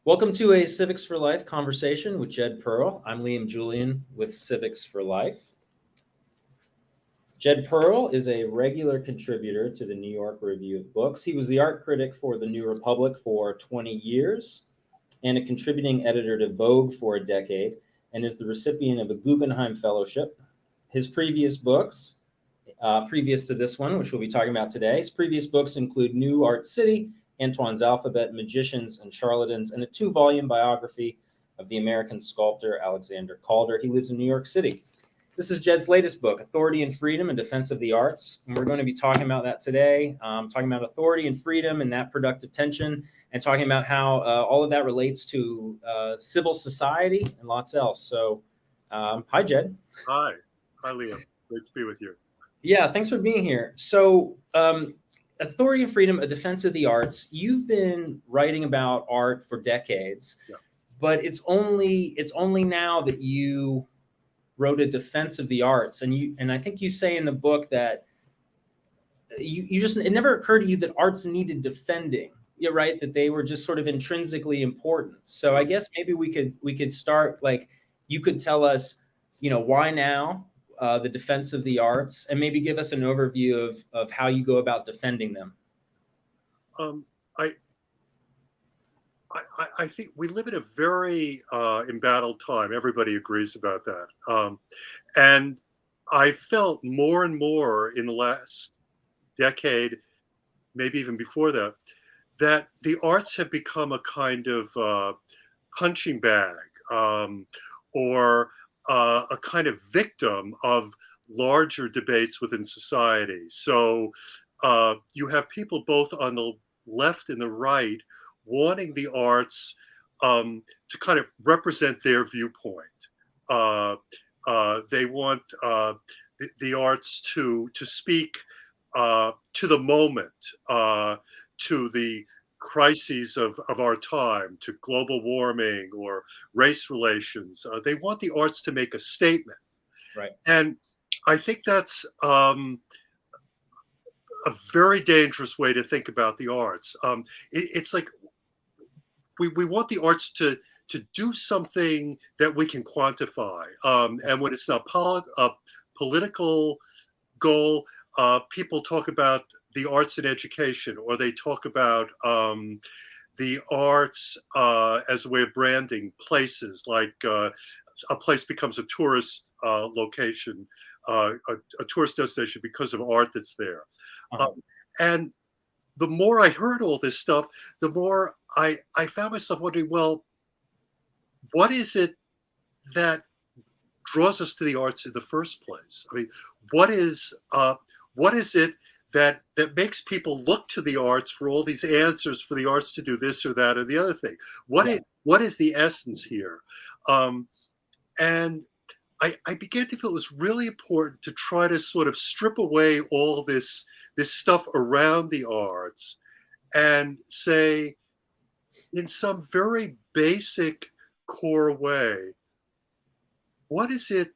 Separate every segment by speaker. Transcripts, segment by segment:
Speaker 1: Welcome to a Civics for Life conversation with Jed Perl. I'm Liam Julian with Civics for Life. Jed Perl is a regular contributor to the New York Review of Books. He was the art critic for the New Republic for 20 years and a contributing editor to Vogue for a decade, and is the recipient of a Guggenheim Fellowship. His previous books, previous to this one, which we'll be talking about today, his previous books include New Art City, Antoine's Alphabet, Magicians and Charlatans, and a 2-volume biography of the American sculptor Alexander Calder. He lives in New York City. This is Jed's latest book, Authority and Freedom, A Defense of the Arts. And we're going to be talking about that today, talking about authority and freedom and that productive tension, and talking about how all of that relates to civil society and lots else. So, hi, Jed.
Speaker 2: Hi, Liam. Great to be with you.
Speaker 1: Yeah, thanks for being here. So, Authority and Freedom, A Defense of the Arts. You've been writing about art for decades, but it's only now that you wrote A Defense of the Arts, and I think you say in the book that it never occurred to you that arts needed defending. You're right, that they were just sort of intrinsically important. So I guess maybe we could start, like, you could tell us, why now? The defense of the arts, and maybe give us an overview of how you go about defending them.
Speaker 2: I think we live in a very embattled time. Everybody agrees about that. And I felt more and more in the last decade, maybe even before that, that the arts have become a kind of punching bag, or a kind of victim of larger debates within society. So you have people both on the left and the right wanting the arts to kind of represent their viewpoint. They want the arts to speak to the moment, to the crises of our time, to global warming or race relations. They want the arts to make a statement.
Speaker 1: Right.
Speaker 2: And I think that's a very dangerous way to think about the arts. It's like we want the arts to do something that we can quantify. And when it's not a political goal, people talk about the arts in education, or they talk about the arts as a way of branding places, like a place becomes a tourist location, a tourist destination because of art that's there. And the more I heard all this stuff, the more I found myself wondering, well, what is it that draws us to the arts in the first place? I mean, what is it that makes people look to the arts for all these answers, for the arts to do this or that or the other thing? What is the essence here? And I began to feel it was really important to try to sort of strip away all this stuff around the arts and say, in some very basic core way, what is it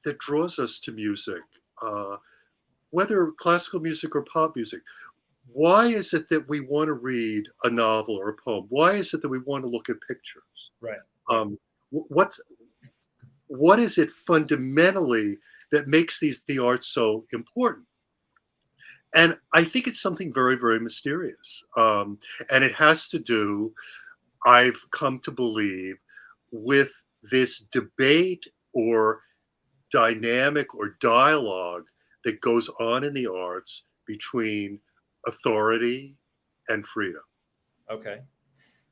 Speaker 2: that draws us to music? Whether classical music or pop music, why is it that we want to read a novel or a poem? Why is it that we want to look at pictures?
Speaker 1: Right.
Speaker 2: What is it fundamentally that makes the arts so important? And I think it's something very, very mysterious. And it has to do, I've come to believe, with this debate or dynamic or dialogue that goes on in the arts between authority and freedom.
Speaker 1: Okay.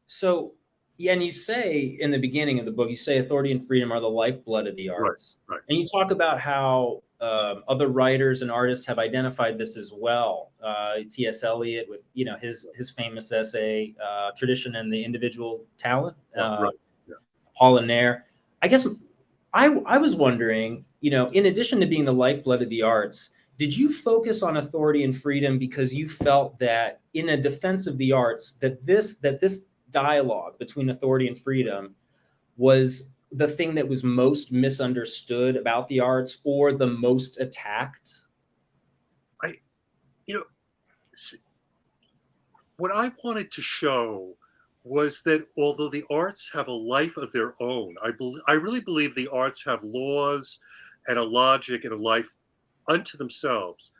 Speaker 1: So, yeah, and you say in the beginning of the book, you say authority and freedom are the lifeblood of the arts.
Speaker 2: Right.
Speaker 1: And you talk about how other writers and artists have identified this as well. T.S. Eliot with, his famous essay, Tradition and the Individual Talent. Apollinaire. I guess I was wondering, in addition to being the lifeblood of the arts, did you focus on authority and freedom because you felt that in a defense of the arts, that this dialogue between authority and freedom was the thing that was most misunderstood about the arts, or the most attacked?
Speaker 2: What I wanted to show was that although the arts have a life of their own, I really believe the arts have laws and a logic and a life unto themselves.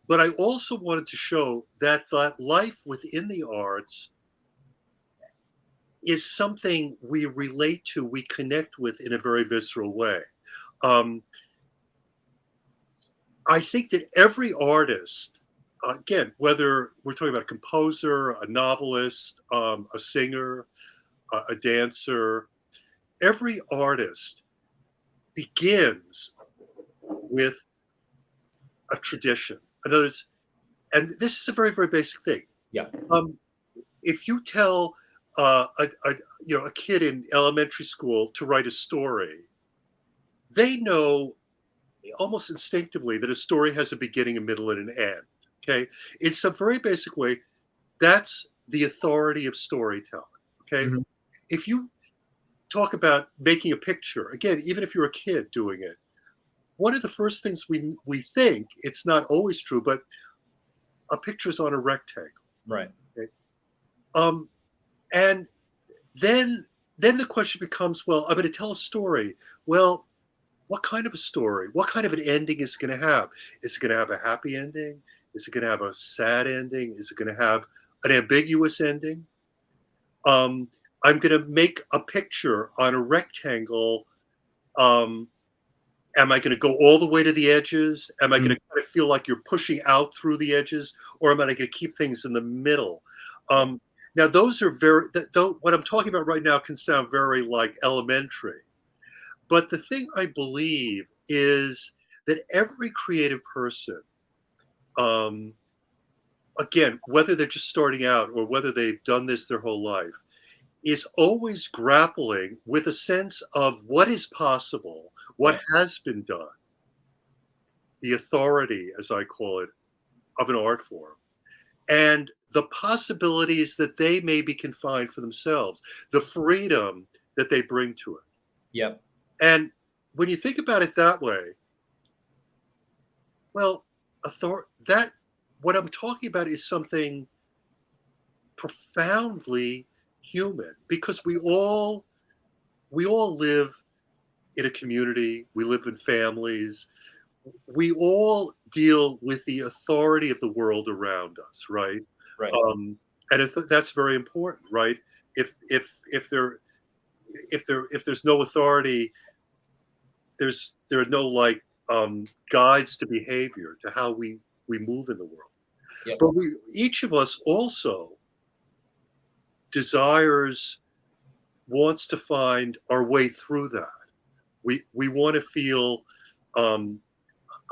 Speaker 2: But I also wanted to show that that life within the arts is something we relate to, we connect with in a very visceral way. Um, I think that every artist, again, whether we're talking about a composer, a novelist, a singer, a dancer, every artist begins with a tradition. In other words, and this is a very, very basic thing.
Speaker 1: Yeah.
Speaker 2: If you tell a kid in elementary school to write a story, they know almost instinctively that a story has a beginning, a middle, and an end. Okay, it's a very basic way. That's the authority of storytelling. Okay,
Speaker 1: Mhm.
Speaker 2: if you talk about making a picture, again, even if you're a kid doing it, one of the first things we think, it's not always true, but a picture's on a rectangle.
Speaker 1: Right.
Speaker 2: Okay? Um, and then the question becomes, well, I'm going to tell a story. Well, what kind of a story? What kind of an ending is it going to have? Is it going to have a happy ending? Is it going to have a sad ending? Is it going to have an ambiguous ending? Um, I'm going to make a picture on a rectangle. Um, am I going to go all the way to the edges? Am I going
Speaker 1: Mm.
Speaker 2: to kind of feel like you're pushing out through the edges, or am I going to keep things in the middle?
Speaker 1: Yeah.
Speaker 2: Now, those are very. What I'm talking about right now can sound very like elementary, but the thing I believe is that every creative person, um, again, whether they're just starting out or whether they've done this their whole life, is always grappling with a sense of what is possible, what
Speaker 1: Right.
Speaker 2: has been done, the authority, as I call it, of an art form, and the possibilities that they maybe can find for themselves, the freedom that they bring to it.
Speaker 1: Yep.
Speaker 2: And when you think about it that way, well, that what I'm talking about is something profoundly human because we all live in a community, we live in families, we all deal with the authority of the world around us, right?
Speaker 1: Right.
Speaker 2: Um, and that's very important, right? If there if there's no authority, there are no like guides to behavior to how we move in the world.
Speaker 1: Yep.
Speaker 2: But we each of us also desires wants to find our way through that. We want to feel um,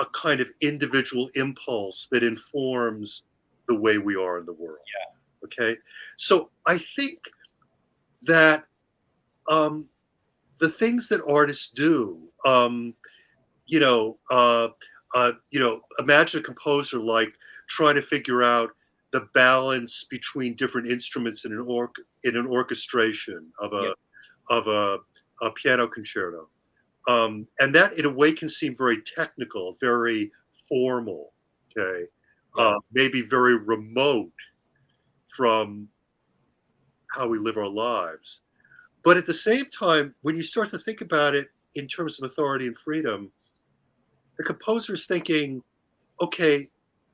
Speaker 2: a kind of individual impulse that informs the way we are in the world. Okay, so I think that um, the things that artists do, you know, imagine a composer like trying to figure out the balance between different instruments in an orchestration of
Speaker 1: Yep.
Speaker 2: a piano concerto. And that in a way can seem very technical, very formal, okay,
Speaker 1: Yeah.
Speaker 2: maybe very remote from how we live our lives. But at the same time, when you start to think about it in terms of authority and freedom, the composer is thinking, okay,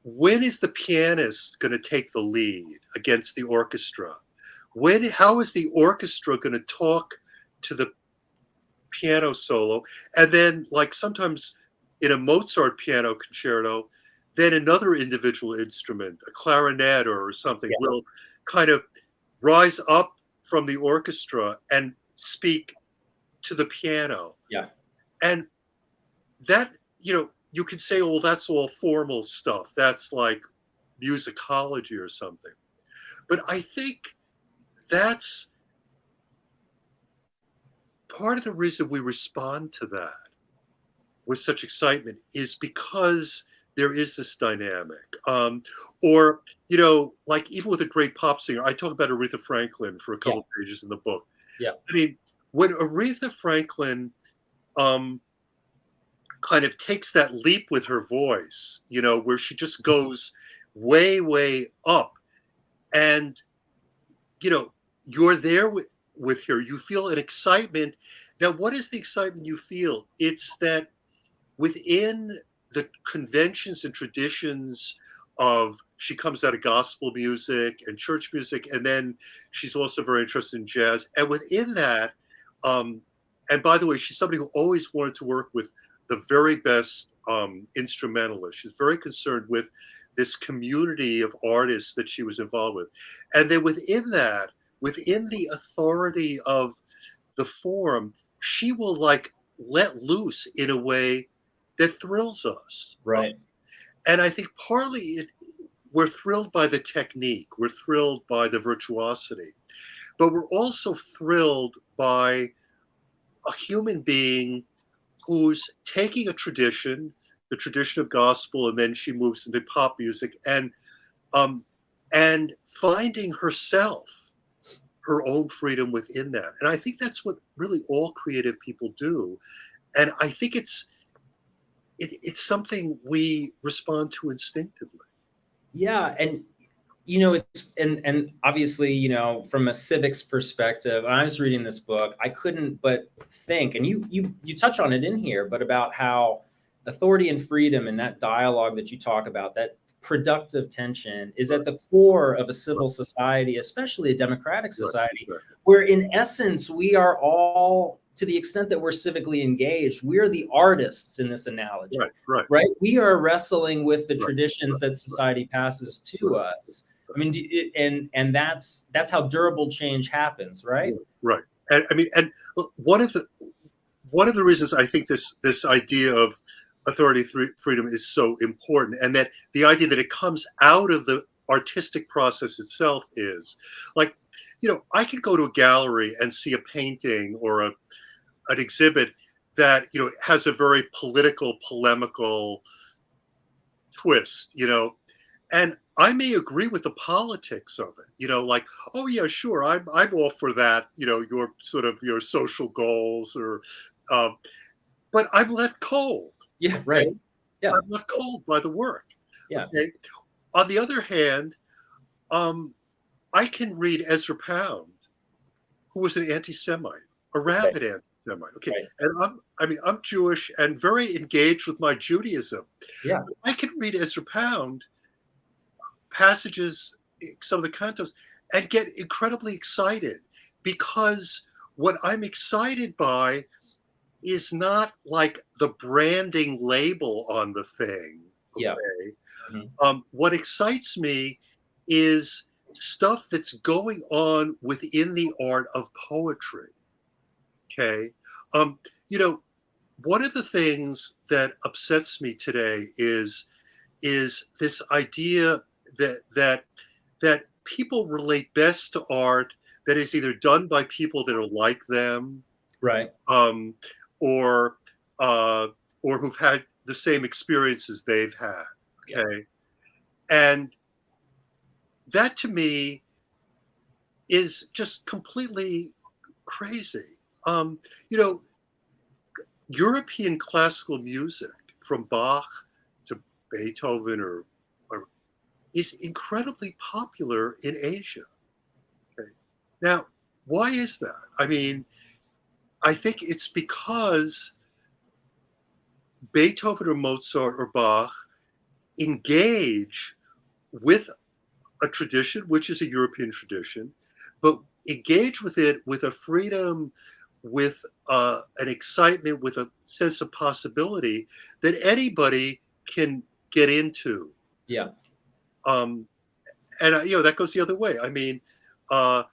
Speaker 2: when is the pianist going to take the lead against the orchestra? How is the orchestra going to talk to the piano solo? And then, like sometimes in a Mozart piano concerto, then another individual instrument, a clarinet or something,
Speaker 1: Yeah.
Speaker 2: will kind of rise up from the orchestra and speak to the piano.
Speaker 1: Yeah.
Speaker 2: And that, you could say, well, that's all formal stuff. That's like musicology or something. But I think that's part of the reason we respond to that with such excitement is because there is this dynamic. Or, like even with a great pop singer, I talk about Aretha Franklin for a
Speaker 1: Yeah.
Speaker 2: couple of pages in the book.
Speaker 1: Yeah.
Speaker 2: I mean, when Aretha Franklin um, kind of takes that leap with her voice, where she just goes way, way up. And, you know, you're there with her. You feel an excitement. Now, what is the excitement you feel? It's that within the conventions and traditions of, she comes out of gospel music and church music, and then she's also very interested in jazz. And within that, and by the way, she's somebody who always wanted to work with the very best instrumentalists. She's very concerned with this community of artists that she was involved with. And then within that, within the authority of the form, she will like let loose in a way that thrills us.
Speaker 1: Right.
Speaker 2: And I think partly we're thrilled by the technique, we're thrilled by the virtuosity, but we're also thrilled by a human being who's taking a tradition, the tradition of gospel, and then she moves into pop music, and finding herself, her own freedom within that. And I think that's what really all creative people do. And I think it's something we respond to instinctively.
Speaker 1: Yeah, and it's and obviously, from a civics perspective, and I was reading this book, I couldn't but think, and you touch on it in here, but about how authority and freedom and that dialogue that you talk about, that productive tension, is at the core of a civil society, especially a democratic society, where in essence we are all, to the extent that we're civically engaged, we're the artists in this analogy. Right? We are wrestling with the traditions that society passes to us. I mean, and that's how durable change happens, right?
Speaker 2: Right. And I mean, and one of the reasons I think this idea of authority freedom is so important, and that the idea that it comes out of the artistic process itself, is like, I could go to a gallery and see a painting or an exhibit that has a very political, polemical twist, and I may agree with the politics of it, like, oh yeah, sure, I'm all for that, your sort of your social goals, or but I'm left cold.
Speaker 1: Yeah, right. Yeah,
Speaker 2: I'm left cold by the work.
Speaker 1: Yeah.
Speaker 2: Okay. On the other hand, I can read Ezra Pound, who was an anti-Semite, a rabid anti-Semite. Okay, and I'm Jewish and very engaged with my Judaism.
Speaker 1: Yeah,
Speaker 2: I can read Ezra Pound passages, some of the cantos, and get incredibly excited, because what I'm excited by is not like the branding label on the thing. Okay?
Speaker 1: Yeah. Mm-hmm.
Speaker 2: What excites me is stuff that's going on within the art of poetry. Okay. One of the things that upsets me today is this idea that people relate best to art that is either done by people that are like them,
Speaker 1: right,
Speaker 2: or who've had the same experiences they've had. Okay, and that to me is just completely crazy. European classical music, from Bach to Beethoven or is incredibly popular in Asia. Okay. Now, why is that? I mean, I think it's because Beethoven or Mozart or Bach engage with a tradition, which is a European tradition, but engage with it with a freedom, with an excitement, with a sense of possibility that anybody can get into.
Speaker 1: Yeah.
Speaker 2: And that goes the other way. I mean, why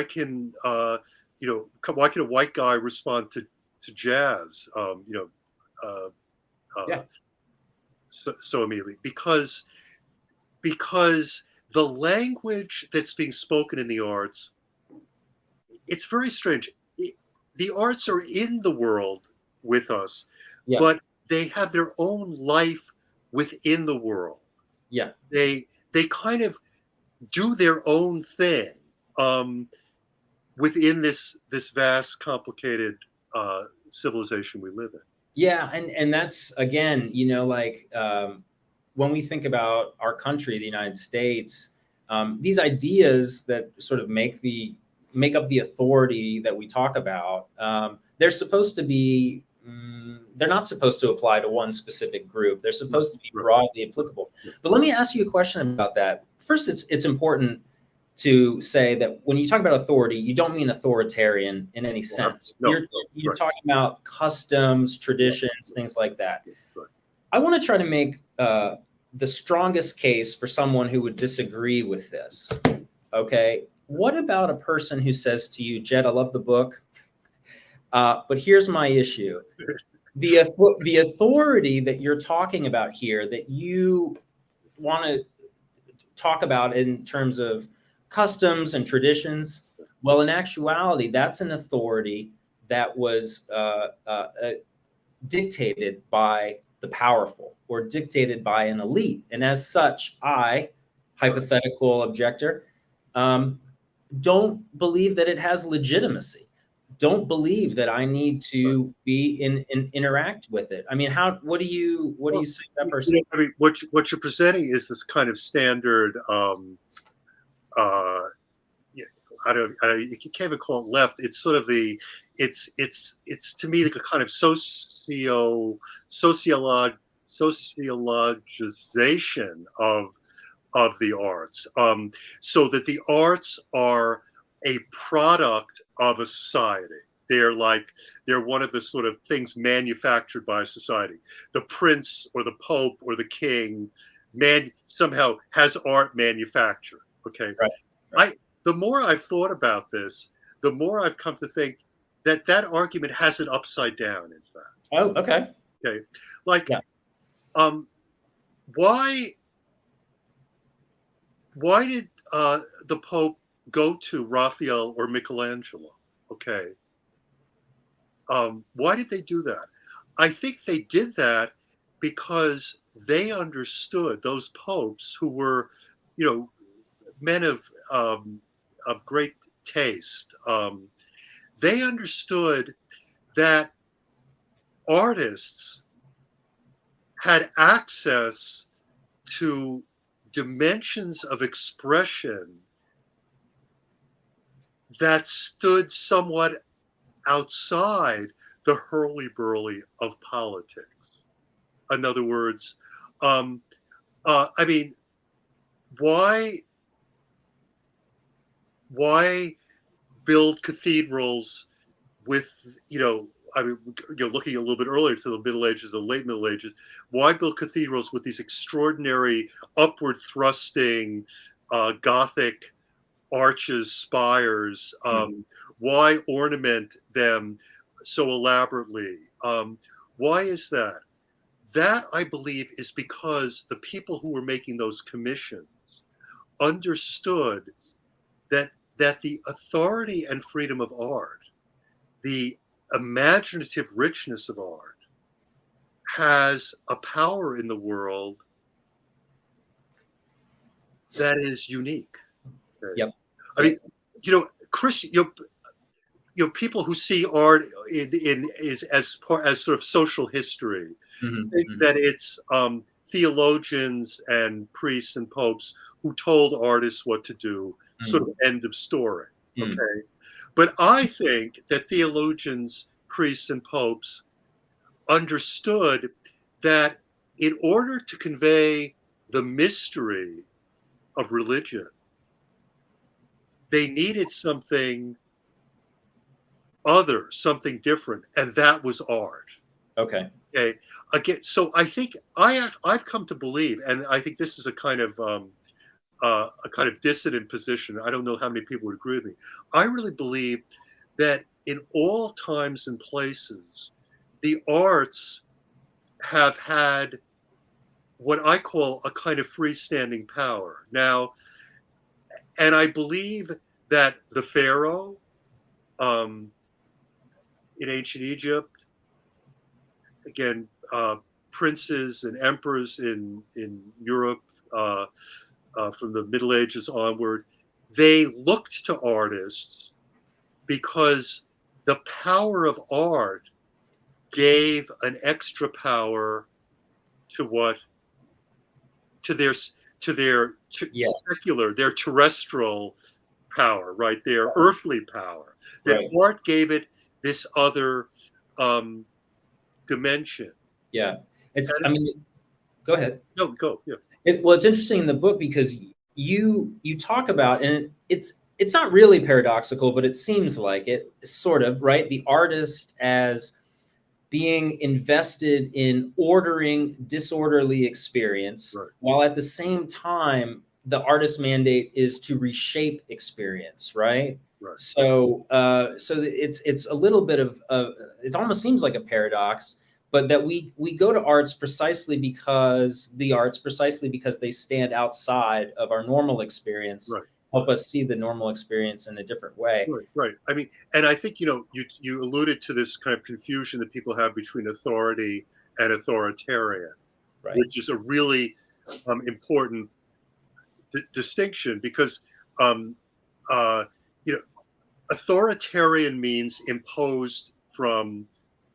Speaker 2: can why can a white guy respond to jazz? So immediately, because the language that's being spoken in the arts, it's very strange. The arts are in the world with us, but they have their own life within the world.
Speaker 1: Yeah.
Speaker 2: They kind of do their own thing within this vast, complicated civilization we live in.
Speaker 1: Yeah, and that's, again, when we think about our country, the United States, These ideas that sort of make up the authority that we talk about, they're supposed to be, they're not supposed to apply to one specific group. They're supposed to be broadly applicable. But let me ask you a question about that. First, it's important to say that when you talk about authority, you don't mean authoritarian in any sense.
Speaker 2: No,
Speaker 1: you're talking about customs, traditions, things like that. I want to try to make the strongest case for someone who would disagree with this. Okay, what about a person who says to you, Jed, I love the book, but here's my issue. The authority that you're talking about here, that you want to talk about in terms of customs and traditions, well, in actuality, that's an authority that was dictated by the powerful or dictated by an elite. And as such, I, hypothetical objector, don't believe that it has legitimacy. Don't believe that I need to be in interact with it. I mean, what do you say to that person?
Speaker 2: I mean, what you're presenting is this kind of standard, you can't even call it left. It's sort of it's to me like a kind of sociologization of the arts, so that the arts are a product of a society. They're one of the sort of things manufactured by society. The prince or the pope or the king somehow has art manufactured. Okay,
Speaker 1: right.
Speaker 2: The more I've thought about this, the more I've come to think that argument has it upside down. In fact.
Speaker 1: Oh, okay.
Speaker 2: Okay, why did the Pope go to Raphael or Michelangelo? Okay. Why did they do that? I think they did that because they understood, those popes who were, men of great taste. They understood that artists had access to dimensions of expression that stood somewhat outside the hurly-burly of politics. In other words, I mean, why build cathedrals with, looking a little bit earlier to the Middle Ages or late Middle Ages, why build cathedrals with these extraordinary upward thrusting Gothic arches, spires? Why ornament them so elaborately? Why is that? That, I believe, is because the people who were making those commissions understood that the authority and freedom of art, the imaginative richness of art, has a power in the world that is unique. Okay?
Speaker 1: Yep.
Speaker 2: I mean, people who see art as sort of social history think that it's theologians and priests and popes who told artists what to do. Sort of end of story. Okay, but I think that theologians, priests, and popes understood that in order to convey the mystery of religion, they needed something other, something different, and that was art.
Speaker 1: Okay.
Speaker 2: Okay. Again, so I think I've come to believe, and I think this is a kind of dissident position. I don't know how many people would agree with me. I really believe that in all times and places, the arts have had what I call a kind of freestanding power. Now, and I believe that the pharaoh in ancient Egypt, again, princes and emperors in Europe, from the Middle Ages onward, they looked to artists because the power of art gave an extra power to to their
Speaker 1: Yeah.
Speaker 2: secular, their terrestrial power, right? Their earthly power. That
Speaker 1: Right.
Speaker 2: art gave it this other dimension.
Speaker 1: Yeah. I mean, go ahead.
Speaker 2: No, go. Yeah.
Speaker 1: Well, it's interesting in the book because you talk about, and it's not really paradoxical, but it seems like it, sort of, right? The artist as being invested in ordering disorderly experience,
Speaker 2: Right.
Speaker 1: while at the same time the artist's mandate is to reshape experience, right?
Speaker 2: Right.
Speaker 1: So it's a little bit of it almost seems like a paradox, but that we go to precisely because they stand outside of our normal experience,
Speaker 2: Right.
Speaker 1: help us see the normal experience in a different way.
Speaker 2: Right, right. I mean, and I think, you alluded to this kind of confusion that people have between authority and authoritarian,
Speaker 1: Right.
Speaker 2: which is a really important distinction, because um, you know, authoritarian means imposed from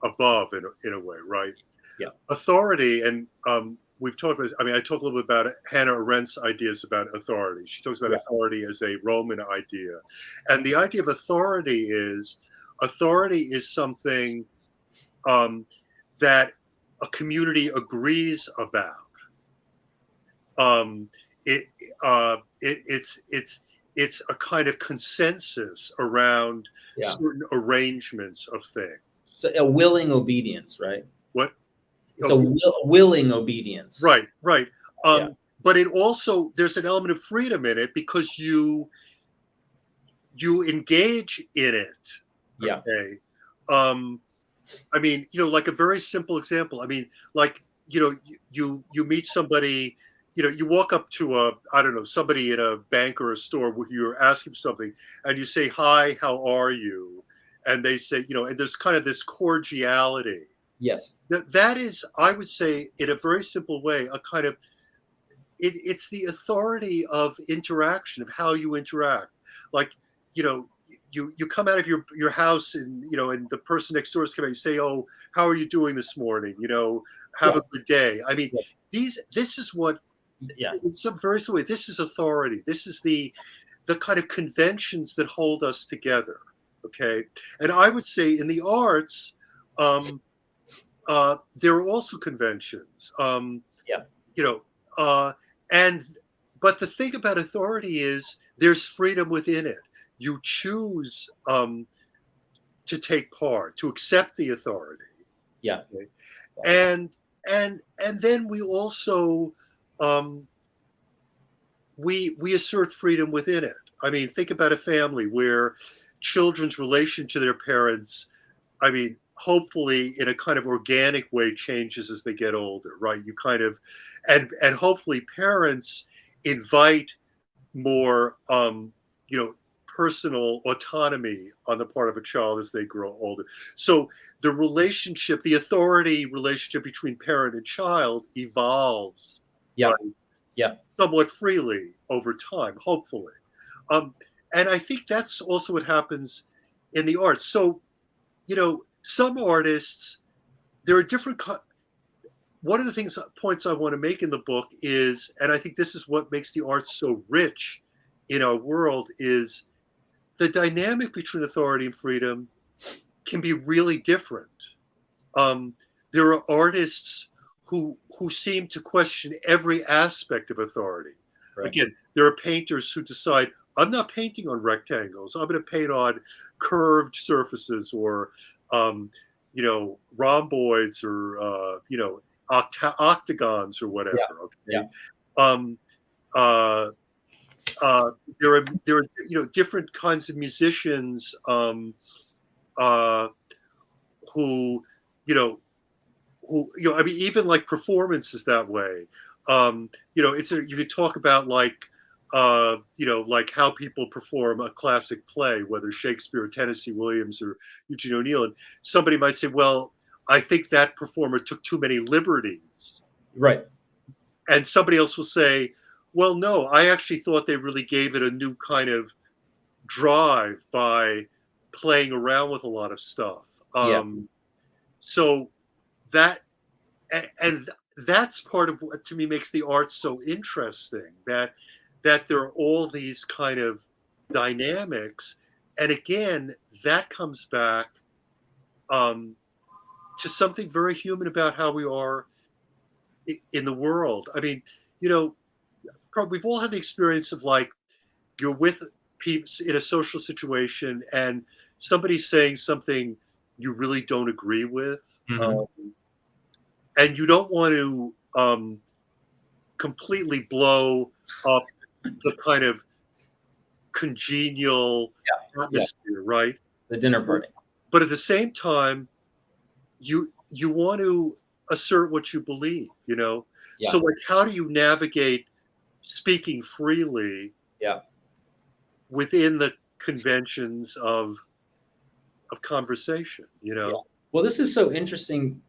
Speaker 2: above in a way, right?
Speaker 1: Yeah.
Speaker 2: Authority, and we've talked about, I mean, I talk a little bit about Hannah Arendt's ideas about authority. She talks about authority as a Roman idea. And the idea of authority is something that a community agrees about. It's a kind of consensus around certain arrangements of things.
Speaker 1: It's a willing obedience, right?
Speaker 2: What?
Speaker 1: It's a willing obedience.
Speaker 2: Right, right. But it also, there's an element of freedom in it because you engage in it.
Speaker 1: Yeah.
Speaker 2: Okay. I mean, like a very simple example. I mean, like, you meet somebody, you walk up to somebody in a bank or a store where you're asking for something, and you say, "Hi, how are you?" And they say, and there's kind of this cordiality.
Speaker 1: Yes.
Speaker 2: That is, I would say, in a very simple way, a kind of, it's the authority of interaction, of how you interact. Like, you come out of your house, and and the person next door is coming, you say, "Oh, how are you doing this morning? Have a good day." I mean, this is what, in some very simple way, this is authority. This is the kind of conventions that hold us together. Okay. And I would say in the arts, there are also conventions. But the thing about authority is there's freedom within it. You choose to take part, to accept the authority.
Speaker 1: Yeah.
Speaker 2: Okay? And then we also we assert freedom within it. I mean, think about a family where children's relation to their parents, I mean, hopefully in a kind of organic way changes as they get older, right? You kind of, and hopefully parents invite more, personal autonomy on the part of a child as they grow older. So the relationship, the authority relationship between parent and child evolves.
Speaker 1: Yeah.
Speaker 2: Right?
Speaker 1: Yeah.
Speaker 2: Somewhat freely over time, hopefully. And I think that's also what happens in the arts. So, some artists, there are different. One of the points I want to make in the book is, and I think this is what makes the arts so rich in our world, is the dynamic between authority and freedom can be really different. There are artists who seem to question every aspect of authority. Right. Again, there are painters who decide, I'm not painting on rectangles. I'm going to paint on curved surfaces, or, rhomboids, or, octagons, or whatever.
Speaker 1: Yeah.
Speaker 2: Okay. Yeah. There are different kinds of musicians who I mean, even like performances that way. You could talk about like how people perform a classic play, whether Shakespeare or Tennessee Williams or Eugene O'Neill, and somebody might say, well, I think that performer took too many liberties.
Speaker 1: Right.
Speaker 2: And somebody else will say, well, no, I actually thought they really gave it a new kind of drive by playing around with a lot of stuff. So that, and that's part of what to me makes the arts so interesting, that there are all these kind of dynamics, and again that comes back um, to something very human about how we are in the world. I mean, you know, probably we've all had the experience of like you're with people in a social situation and somebody's saying something you really don't agree with,
Speaker 1: Hmm.
Speaker 2: and you don't want to completely blow up the kind of congenial
Speaker 1: Yeah,
Speaker 2: atmosphere, right?
Speaker 1: the dinner
Speaker 2: But,
Speaker 1: party.
Speaker 2: but at the same time, you want to assert what you believe, you know. So
Speaker 1: Yeah,
Speaker 2: like, how do you navigate speaking freely
Speaker 1: yeah,
Speaker 2: within the conventions of conversation, you
Speaker 1: yeah.
Speaker 2: know?
Speaker 1: Well, this is so interesting,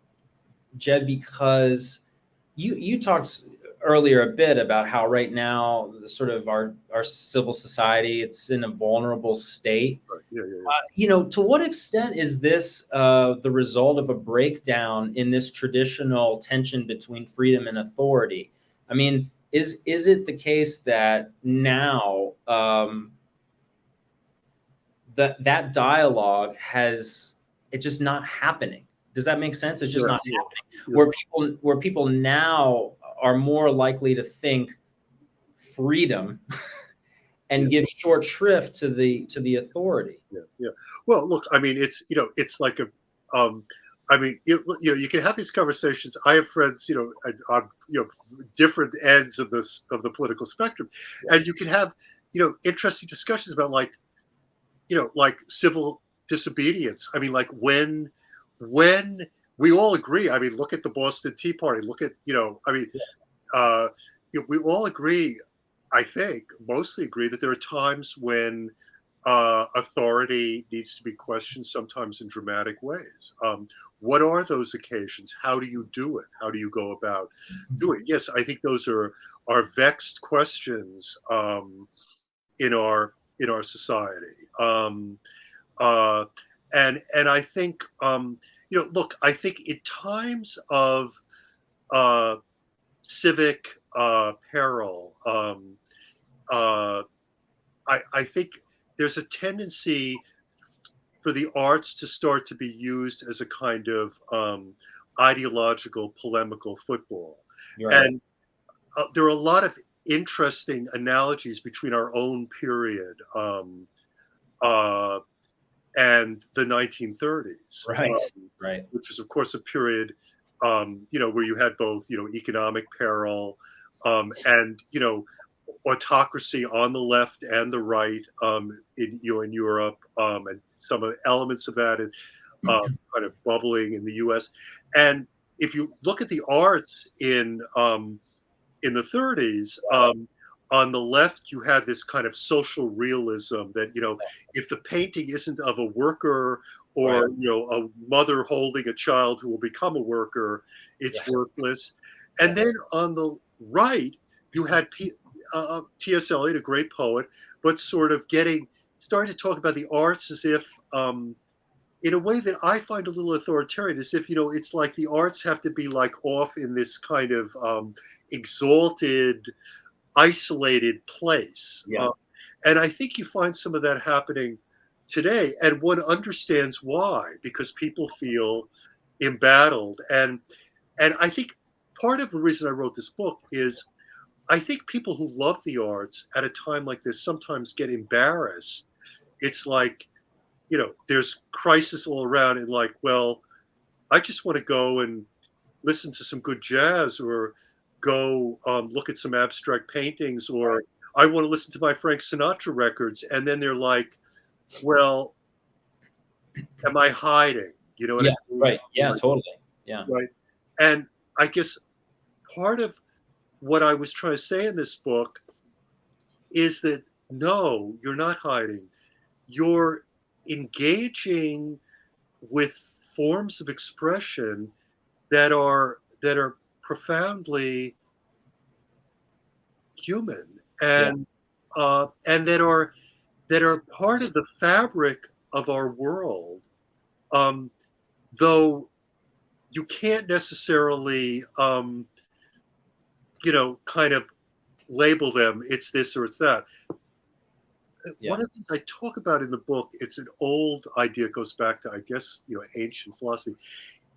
Speaker 1: Jed, because you talked earlier a bit about how right now the sort of our civil society, it's in a vulnerable state.
Speaker 2: Right. Yeah, yeah,
Speaker 1: To what extent is this the result of a breakdown in this traditional tension between freedom and authority? I mean, is it the case that now that dialogue has it's just not happening? Does that make sense? It's just
Speaker 2: yeah,
Speaker 1: not
Speaker 2: yeah,
Speaker 1: happening.
Speaker 2: yeah,
Speaker 1: Where people now are more likely to think freedom
Speaker 2: yeah,
Speaker 1: and give short shrift to the authority.
Speaker 2: yeah, yeah. Well, look, I mean, it's it's like a, I mean, you can have these conversations. I have friends, on different ends of this of the political spectrum,
Speaker 1: Yeah.
Speaker 2: and you can have interesting discussions about like like civil disobedience. I mean, like when we all agree. I mean, look at the Boston Tea Party. Look at I mean, uh, we all agree. I think mostly agree that there are times when authority needs to be questioned, sometimes in dramatic ways. What are those occasions? How do you do it? How do you go about doing it? Yes, I think those are vexed questions in our society. Uh, and I think look, I think in times of uh, civic peril, uh, I think there's a tendency for the arts to start to be used as a kind of ideological polemical football,
Speaker 1: You're right.
Speaker 2: and there are a lot of interesting analogies between our own period uh, and the 1930s,
Speaker 1: Right. Right.
Speaker 2: which is, of course, a period, where you had both, economic peril and, autocracy on the left and the right in Europe, and some of the elements of that kind of bubbling in the U.S. And if you look at the arts in the 30s, on the left, you had this kind of social realism that, if the painting isn't of a worker
Speaker 1: Right.
Speaker 2: or, a mother holding a child who will become a worker, it's
Speaker 1: Yeah.
Speaker 2: worthless.
Speaker 1: Yeah.
Speaker 2: And then on the right, you had T.S. Eliot, a great poet, but sort of starting to talk about the arts as if, in a way that I find a little authoritarian, as if it's like the arts have to be like off in this kind of exalted, isolated place.
Speaker 1: Yeah.
Speaker 2: And I think you find some of that happening today, and one understands why, because people feel embattled. And I think part of the reason I wrote this book is I think people who love the arts at a time like this sometimes get embarrassed. It's like, there's crisis all around, and like, well, I just want to go and listen to some good jazz, or go look at some abstract paintings, or I want to listen to my Frank Sinatra records. And then they're like, well, am I hiding? You know what I
Speaker 1: Yeah.
Speaker 2: mean?
Speaker 1: Right. Yeah.
Speaker 2: Like,
Speaker 1: Totally. Yeah.
Speaker 2: right. And I guess part of what I was trying to say in this book is that no, you're not hiding. You're engaging with forms of expression that are profoundly human,
Speaker 1: Yeah.
Speaker 2: and that are part of the fabric of our world, though you can't necessarily kind of label them. It's this or it's that.
Speaker 1: Yeah.
Speaker 2: One of the things I talk about in the book, it's an old idea, it goes back to, I guess, ancient philosophy,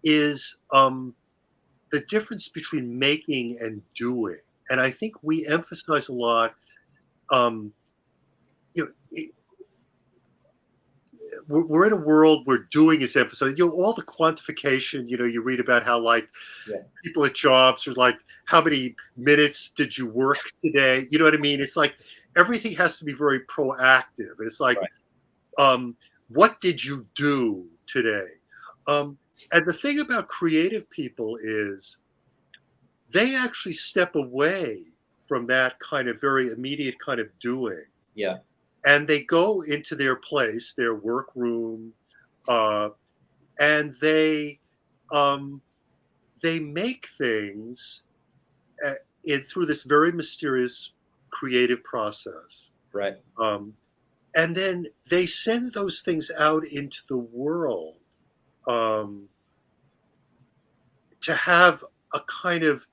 Speaker 2: is the difference between making and doing. And I think we emphasize a lot, you know, we're in a world where doing is emphasized. All the quantification, you read about how like people at jobs are like, how many minutes did you work today? You know what I mean? It's like everything has to be very proactive. It's like, what did you do today? And the thing about creative people is they actually step away from that kind of very immediate kind of doing.
Speaker 1: Yeah.
Speaker 2: And they go into their place, their workroom, and they make things through this very mysterious creative process.
Speaker 1: Right.
Speaker 2: And then they send those things out into the world to have a kind of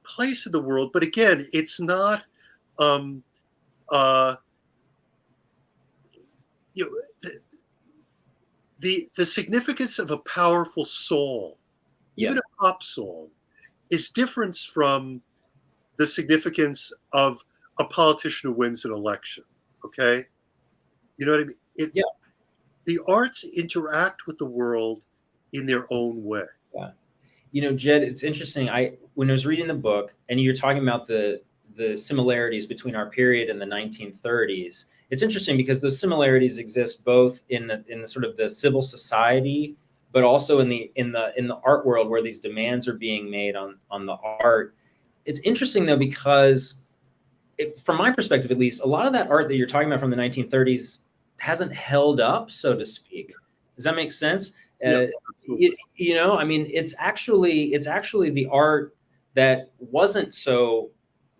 Speaker 2: place in the world. But again, it's not the significance of a powerful song, even a pop song, is different from the significance of a politician who wins an election. Okay, you know what I mean? The arts interact with the world in their own way.
Speaker 1: Yeah. Jed, it's interesting. When I was reading the book and you're talking about the similarities between our period and the 1930s, it's interesting because those similarities exist both in the sort of the civil society, but also in the art world where these demands are being made on the art. It's interesting though, because from my perspective, at least, a lot of that art that you're talking about from the 1930s hasn't held up, so to speak. Does that make sense?
Speaker 2: Yes,
Speaker 1: I mean, it's actually the art that wasn't so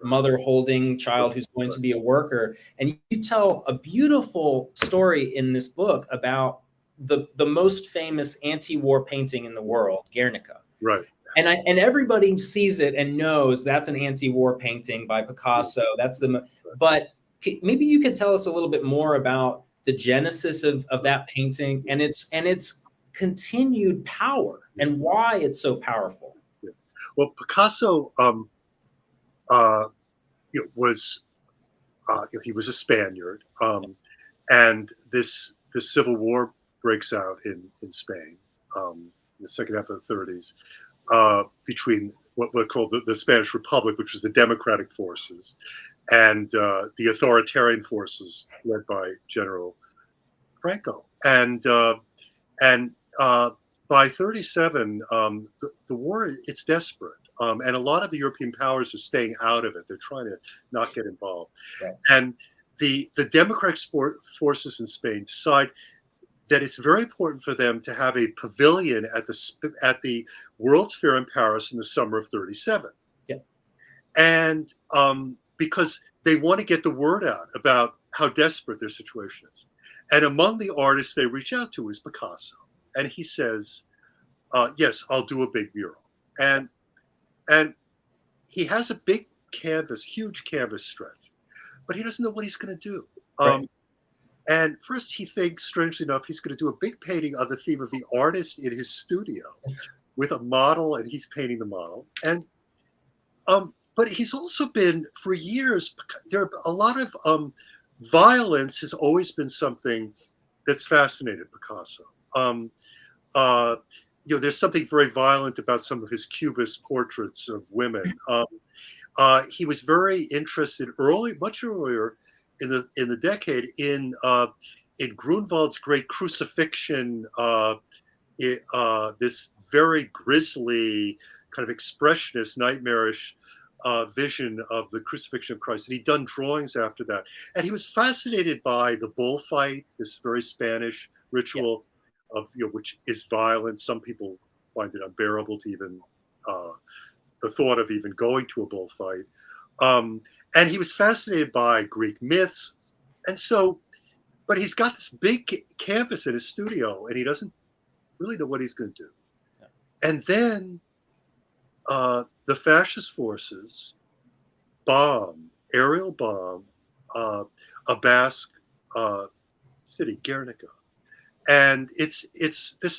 Speaker 1: mother holding child who's going to be a worker. And you tell a beautiful story in this book about the most famous anti-war painting in the world, Guernica.
Speaker 2: Right.
Speaker 1: And everybody sees it and knows that's an anti-war painting by Picasso. But maybe you could tell us a little bit more about the genesis of that painting and its continued power and why it's so powerful.
Speaker 2: Yeah. Well, Picasso was he was a Spaniard, and this civil war breaks out in Spain in the second half of the 30s between what were called the Spanish Republic, which was the democratic forces, and the authoritarian forces led by General Franco. And by 37, the war, it's desperate. And a lot of the European powers are staying out of it. They're trying to not get involved.
Speaker 1: Right.
Speaker 2: And the democratic forces in Spain decide that it's very important for them to have a pavilion at the World's Fair in Paris in the summer of 37.
Speaker 1: Yeah.
Speaker 2: And because they want to get the word out about how desperate their situation is. And among the artists they reach out to is Picasso. And he says, yes, I'll do a big mural. And he has a big canvas, huge canvas stretch, but he doesn't know what he's going to do.
Speaker 1: Right.
Speaker 2: And first he thinks, strangely enough, he's going to do a big painting on the theme of the artist in his studio with a model, and he's painting the model. And but he's also been, for years, there are a lot of violence has always been something that's fascinated Picasso. There's something very violent about some of his Cubist portraits of women. He was very interested much earlier in the decade in Grunewald's great crucifixion, this very grisly kind of expressionist, nightmarish vision of the crucifixion of Christ. And he'd done drawings after that. And he was fascinated by the bullfight, this very Spanish ritual of which is violent. Some people find it unbearable to even the thought of even going to a bullfight. And he was fascinated by Greek myths. And so, but he's got this big canvas in his studio and he doesn't really know what he's going to do. Yeah. And then the fascist forces aerial bomb a Basque city, Guernica. And this is the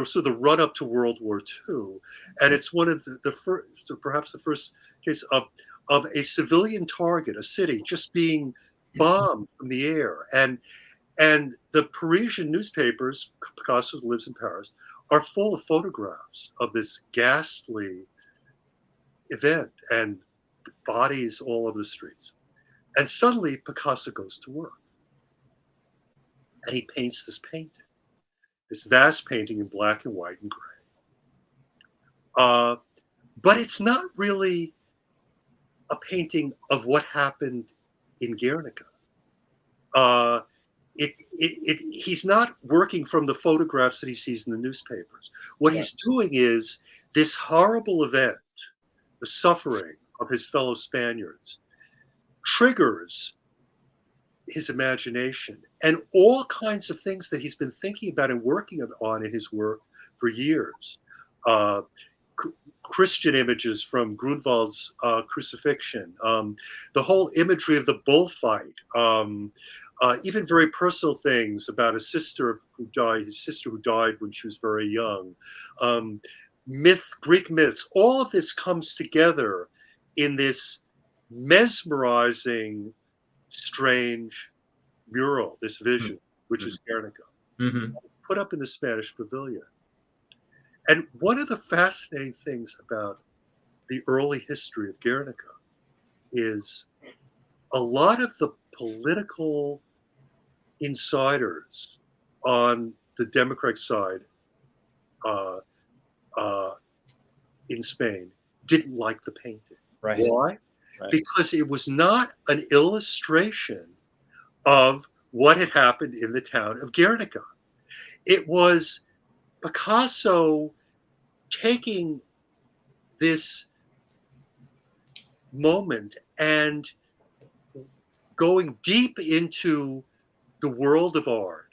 Speaker 2: sort of the run up to World War II, and it's one of the first, perhaps the first case of a civilian target, a city just being bombed from the air, and the Parisian newspapers, Picasso lives in Paris, are full of photographs of this ghastly event and bodies all over the streets. And suddenly Picasso goes to work. And he paints this painting, this vast painting in black and white and gray. But it's not really a painting of what happened in Guernica. He's not working from the photographs that he sees in the newspapers. What he's doing is this horrible event, the suffering of his fellow Spaniards, triggers his imagination and all kinds of things that he's been thinking about and working on in his work for years. Christian images from Grunewald's Crucifixion, the whole imagery of the bullfight, even very personal things about his sister who died when she was very young. Greek myths, all of this comes together in this mesmerizing, strange mural, this vision, which is Guernica, put up in the Spanish pavilion. And one of the fascinating things about the early history of Guernica is a lot of the political insiders on the Democratic side in Spain didn't like the painting.
Speaker 1: Right.
Speaker 2: Why? Right. Because it was not an illustration of what had happened in the town of Guernica. It was Picasso taking this moment and going deep into the world of art,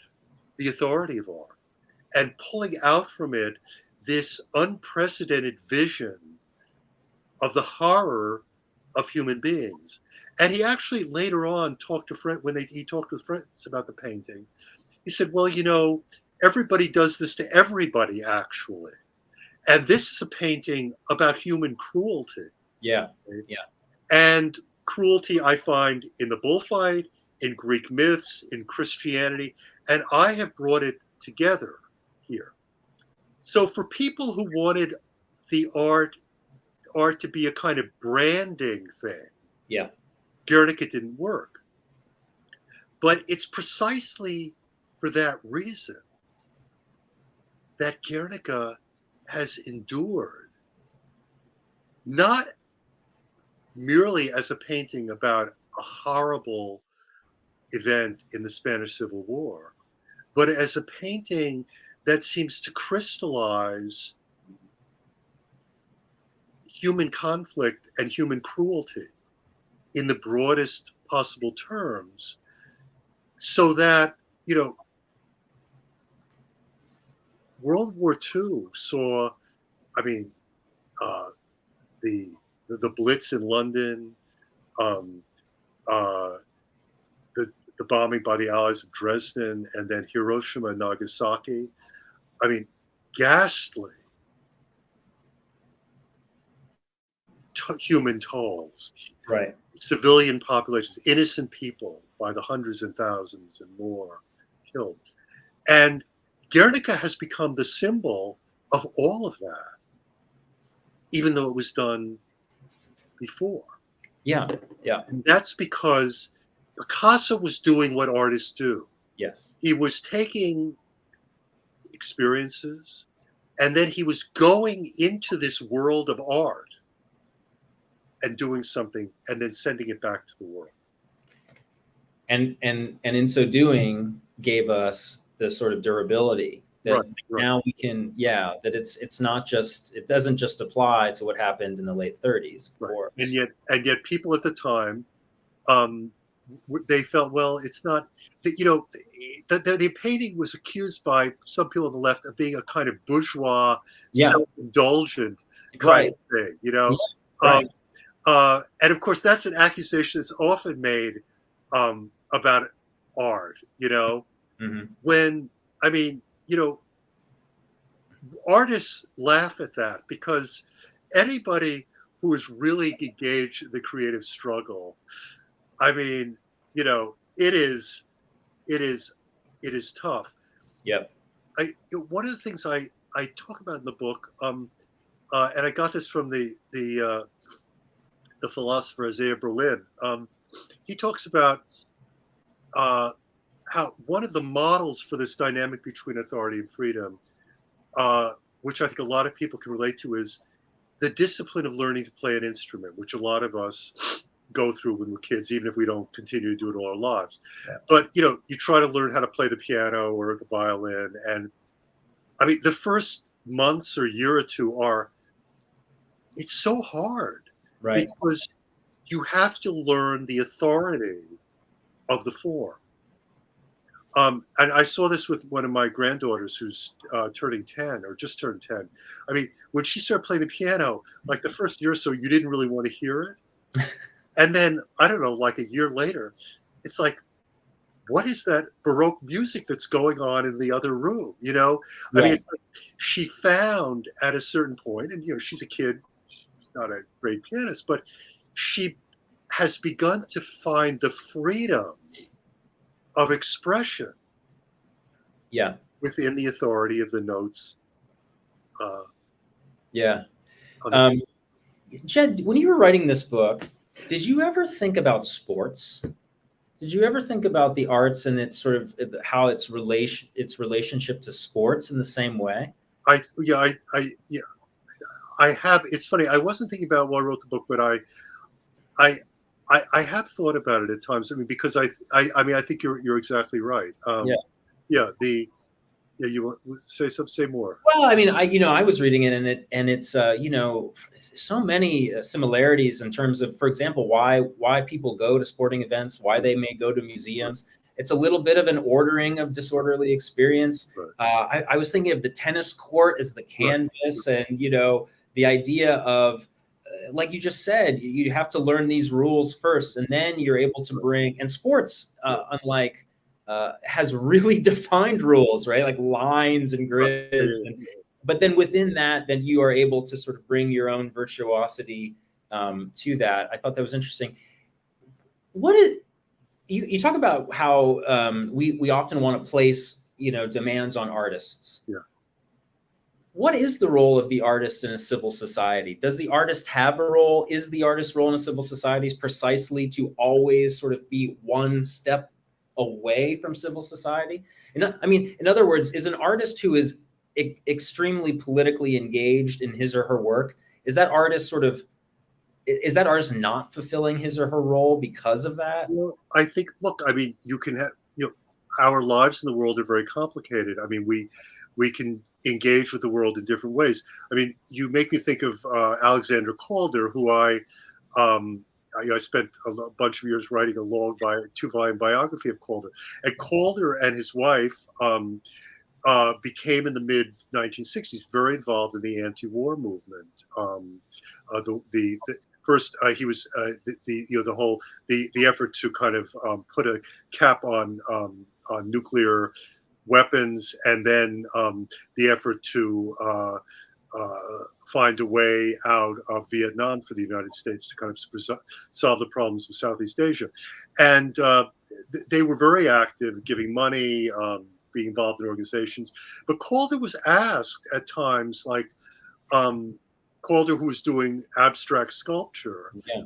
Speaker 2: the authority of art, and pulling out from it this unprecedented vision of the horror of human beings. And he actually later on talked to friends, he talked with friends about the painting. He said, well, everybody does this to everybody, actually. And this is a painting about human cruelty.
Speaker 1: Yeah, yeah.
Speaker 2: And cruelty I find in the bullfight, in Greek myths, in Christianity, and I have brought it together here. So for people who wanted the art to be a kind of branding thing,
Speaker 1: yeah,
Speaker 2: Guernica didn't work. But it's precisely for that reason that Guernica has endured, not merely as a painting about a horrible event in the Spanish Civil War, but as a painting that seems to crystallize human conflict and human cruelty in the broadest possible terms, so that, World War II saw, the Blitz in London, the bombing by the Allies of Dresden, and then Hiroshima and Nagasaki. Ghastly human tolls.
Speaker 1: Right.
Speaker 2: Civilian populations, innocent people by the hundreds and thousands and more killed. And Guernica has become the symbol of all of that, even though it was done before.
Speaker 1: Yeah, yeah.
Speaker 2: And that's because Picasso was doing what artists do.
Speaker 1: Yes.
Speaker 2: He was taking experiences, and then he was going into this world of art and doing something, and then sending it back to the world.
Speaker 1: And in so doing, gave us the sort of durability that now we can, that it's not just, it doesn't just apply to what happened in the late 30s. Of course.
Speaker 2: And yet people at the time, they felt, well, it's not, the painting was accused by some people on the left of being a kind of bourgeois, self-indulgent kind
Speaker 1: Right.
Speaker 2: of thing,
Speaker 1: Yeah.
Speaker 2: Um,
Speaker 1: Right.
Speaker 2: and of course, that's an accusation that's often made about art.
Speaker 1: Hmm.
Speaker 2: When I mean, artists laugh at that because anybody who is really engaged in the creative struggle, I mean, it is, it is, it is tough.
Speaker 1: Yep.
Speaker 2: One of the things I talk about in the book, and I got this from the philosopher Isaiah Berlin. He talks about uh, how one of the models for this dynamic between authority and freedom, which I think a lot of people can relate to, is the discipline of learning to play an instrument, which a lot of us go through when we're kids, even if we don't continue to do it all our lives.
Speaker 1: Yeah.
Speaker 2: But you try to learn how to play the piano or the violin, and I mean, the first months or year or two it's so hard
Speaker 1: Right.
Speaker 2: because you have to learn the authority of the form. And I saw this with one of my granddaughters who's turning 10 or just turned 10. I mean, when she started playing the piano, like the first year or so, you didn't really want to hear it. And then, I don't know, like a year later, it's like, what is that Baroque music that's going on in the other room? I mean,
Speaker 1: Yeah.
Speaker 2: it's like she found at a certain point, and she's a kid, she's not a great pianist, but she has begun to find the freedom of expression
Speaker 1: Yeah.
Speaker 2: within the authority of the notes uh,
Speaker 1: Yeah.
Speaker 2: on the
Speaker 1: Um,
Speaker 2: piece.
Speaker 1: Jed, when you were writing this book, did you ever think about sports? Did you ever think about the arts and its sort of how its relationship to sports in the same way?
Speaker 2: Yeah, I have. It's funny. I wasn't thinking about while I wrote the book, but I, I have thought about it at times. I mean, because I mean, I think you're exactly right.
Speaker 1: Yeah.
Speaker 2: Yeah, yeah. You want say more?
Speaker 1: Well, I mean, I was reading it, and it's so many similarities in terms of, for example, why people go to sporting events, why they may go to
Speaker 2: Right,
Speaker 1: museums. It's a little bit of an ordering of disorderly experience.
Speaker 2: right,
Speaker 1: I was thinking of the tennis court as the
Speaker 2: right,
Speaker 1: canvas, and the idea of, like you just said, you have to learn these rules first, and then you're able to
Speaker 2: right,
Speaker 1: bring. And sports,
Speaker 2: yes,
Speaker 1: unlike has really defined rules, right? Like lines and
Speaker 2: right. Yeah,
Speaker 1: grids, and
Speaker 2: yeah,
Speaker 1: but then within that, then you are able to sort of bring your own virtuosity to that. I thought that was interesting. What is you talk about how we often want to place demands on artists.
Speaker 2: yeah.
Speaker 1: What is the role of the artist in a civil society? Does the artist have a role? Is the artist's role in a civil society precisely to always sort of be one step away from civil society? I mean, in other words, is an artist who is extremely politically engaged in his or her work, is that artist not fulfilling his or her role because of that?
Speaker 2: Well, I think. Look, I mean, you can have. Our lives in the world are very complicated. I mean, we can engage with the world in different ways. I mean, you make me think of Alexander Calder, who I spent a bunch of years writing a long 2-volume biography of Calder. And Calder and his wife became in the mid 1960s very involved in the anti-war movement. The first he was the whole the effort to kind of put a cap on nuclear weapons, and then the effort to find a way out of Vietnam for the United States to kind of solve the problems of Southeast Asia. And they were very active, giving money, being involved in organizations. But Calder was asked at times, like Calder, who was doing abstract sculpture,
Speaker 1: Yeah.